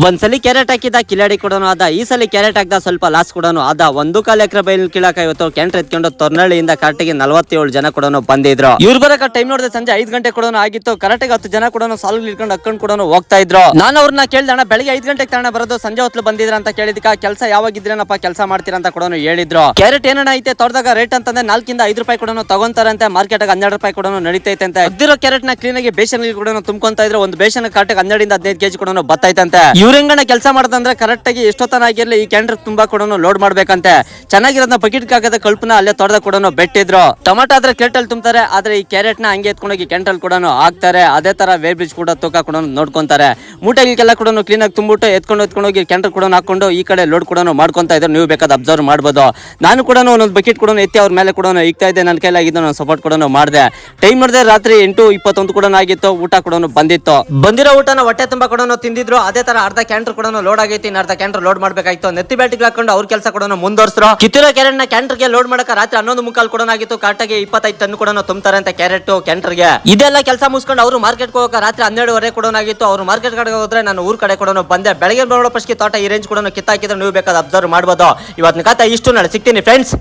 ಒಂದ್ಸಲಿ ಕ್ಯಾರೆಟ್ ಹಾಕಿದ ಕಿಲಾಡಿ ಕೂಡ ಆದ, ಈ ಸಲ ಕ್ಯಾರೆಟ್ ಹಾಕಿದ ಸ್ವಲ್ಪ ಲಾಸ್ ಕೂಡ ಆದ. 1.25 ಎಕರೆ ಬೈಲ್ ಕೀಳಾಕ ಇವತ್ತು ಕ್ಯಾಂಟರ್ ಎತ್ಕೊಂಡು ತೊರ್ನಳ್ಳಿಯಿಂದ ಕರೆಕ್ಟ್ಗೆ 47 ಜನ ಕೂಡ ಬಂದಿದ್ರು. ಇವ್ರು ಬರಕ ಟೈಮ್ ನೋಡಿದ್ರೆ ಸಂಜೆ 5 ಗಂಟೆ ಕೂಡ ಆಗಿತ್ತು. ಕರೆಕ್ಟ್ಗೆ 10 ಜನ ಕೂಡ ಸಾಲು ಇಟ್ಕೊಂಡು ಅಕ್ಕಂಡ್ ಕೂಡ ಹೋಗ್ತಾ ಇದ್ರು. ನಾನು ಅವ್ರನ್ನ ಕೇಳ್ದೆ, ಅಣ್ಣ ಬೆಳಿಗ್ಗೆ 5 ಗಂಟೆಗೆ ತಾಣ ಬರೋದು, ಸಂಜೆ ಹೊತ್ತು ಬಂದಿದ್ರ ಅಂತ ಕೇಳಿದಕ್ಕ ಕೆಲಸ ಯಾವಾಗಿದ್ರೇನಪ್ಪ ಕೆಲಸ ಮಾಡ್ತೀರಾ ಅಂತ ಕೂಡ ಹೇಳಿದ್ರು. ಕ್ಯಾರೆಟ್ ಏನಣ್ಣ ಐತೆ ತೋಟದಾಗ ರೇಟ್ ಅಂತಂದ್ರೆ 4 ಇಂದ 5 ರೂಪಾಯಿ ಕೂಡ ತಗೊಂತಾರಂತೆ. ಮಾರ್ಕೆಟ್ 12 ರೂಪಾಯಿ ಕೂಡ ನಡೀತೈತೆ ಅಂತ. ಅದಿರೋ ಕ್ಯಾರೆಟ್ ನ ಕ್ಲೀನ್ ಆಗಿ ಬೇಷನ್ ಕೂಡ ತುಂಬ್ಕೊಂತ ಇದ್ರು. ಒಂದು ಬೇಷನ್ ಕರೆಕ್ಟ್ 12 ಇಂದ 15 ಕೆಜಿ ಕೂಡ ಬತ್ತೈತಂತೆ. ಇವ್ರ ಹೆಂಗಣ್ಣ ಕೆಲಸ ಮಾಡೋದಂದ್ರೆ ಕರೆಕ್ಟ್ ಆಗಿ ಎಷ್ಟೊತ್ತನ ಆಗಿರ್ಲಿ ಈ ಕ್ಯಾಂಟರ್ ತುಂಬಾ ಕೂಡ ಲೋಡ್ ಮಾಡ್ಬೇಕಂತೆ. ಚೆನ್ನಾಗಿರೋದನ್ನ ಬಕೆಟ್ ಹಾಕದ ಕಲ್ಪನಾ ಅಲ್ಲೇ ತೋಟದ ಕೂಡ ಬೆಟ್ಟಿದ್ರು. ಟೊಮಾಟೋ ಆದ್ರೆ ಕ್ರೇಟಲ್ ತುಂಬ್ತಾರೆ, ಆದ್ರೆ ಈ ಕ್ಯಾರೆಟ್ ನ ಹಂಗೆ ಎತ್ಕೊಂಡೋಗಿ ಕ್ಯಾಂಟಲ್ ಕೂಡ ಹಾಕ್ತಾರೆ. ಅದೇ ತರ ವೇರ್ ಬ್ರಿಡ್ಜ್ ಕೂಡ ತೂಕ ಕೂಡ ನೋಡ್ಕೊಂತಾರೆ. ಮೂಟೆಗೆಲ್ಲ ಕೂಡ ಕ್ಲೀನ್ ಆಗಿ ತುಂಬಿಟ್ಟು ಎತ್ಕೊಂಡೋಗಿ ಕ್ಯಾಂಟರ್ ಕೂಡ ಹಾಕೊಂಡು ಈ ಕಡೆ ಲೋಡ್ ಕೂಡ ಮಾಡ್ಕೊಂತ ಇದ್ರು. ನೀವು ಬೇಕಾದ ಅಬ್ಸರ್ವ್ ಮಾಡ್ಬೋದು. ನಾನು ಕೂಡ ಒಂದೊಂದು ಬಕೆಟ್ ಕೂಡ ಎತ್ತಿ ಅವ್ರ ಮೇಲೆ ಕೂಡ ಇಕ್ತಾ ಇದ್ದೆ. ನನ್ನ ಕೈಲಾಗಿದ್ದು ನಾನು ಸಪೋರ್ಟ್ ಕೂಡ ಮಾಡಿದೆ. ಟೈಮ್ ನೋಡಿದ್ರೆ ರಾತ್ರಿ 8:21 ಕೂಡ ಆಗಿತ್ತು. ಊಟ ಕೂಡ ಬಂದಿತ್ತು. ಬಂದಿರೋ ಊಟನ ಹೊಟ್ಟೆ ತುಂಬಾ ಕೂಡ ತಿಂದಿದ್ರು. ಅದೇ ತರ ಅರ್ಧ ಕ್ಯಾಂಟರ್ ಕೂಡ ಲೋಡ್ ಆಗೈತಿ. ಅರ್ಧ ಕ್ಯಾಂಟರ್ ಲೋಡ್ ಮಾಡ್ಬೇಕಾಯ್ತು. ನೆತ್ತಿ ಬ್ಯಾಟಿಗೆ ಹಾಕೊಂಡು ಅವ್ರ ಕೆಲಸ ಕೂಡ ಮುಂದುವರ್ಸ್ರು. ಕಿತ್ತಿರೋ ಕ್ಯಾರೆಟ್ ನ ಕ್ಯಾಂಟರ್ ಗೆ ಲೋಡ್ ಮಾಡಕ ರಾತ್ರಿ 11:15 ಕೂಡ ಆಗಿತ್ತು. ಕರೆಕ್ಟಾಗಿ 25 ಟನ್ ಕೂಡ ತುಂಬ್ತಾರೆ ಅಂತ ಕ್ಯಾರೆಟ್ ಕ್ಯಾಂಟರ್ ಗೆ. ಇದೆಲ್ಲ ಕೆಲಸ ಮುಗಿಸ್ಕೊಂಡು ಅವರು ಮಾರ್ಕೆಟ್ ಹೋಗಕ ರಾತ್ರಿ 12:15 ಕೂಡ ಆಗಿತ್ತು. ಅವ್ರು ಮಾರ್ಕೆಟ್ ಕಡೆ ಹೋದ್ರೆ ನಾನು ಊರ್ ಕಡೆ ಕೂಡ ಬಂದೆ. ಬೆಳಗ್ಗೆ ಬರೋ ಫಸ್ಟ್ ತೋಟ ಈ ರೇಂಜ್ ಕೂಡ ಕಿತ್ತಾಕಿದ್ರೆ ನೀವು ಬೇಕಾದ ಅಬ್ಸರ್ವ್ ಮಾಡ್ಬೋದು. ಇವತ್ತಿನ ಕಥೆ ಇಷ್ಟು. ನಾಳೆ ಸಿಗ್ತೀನಿ ಫ್ರೆಂಡ್ಸ್.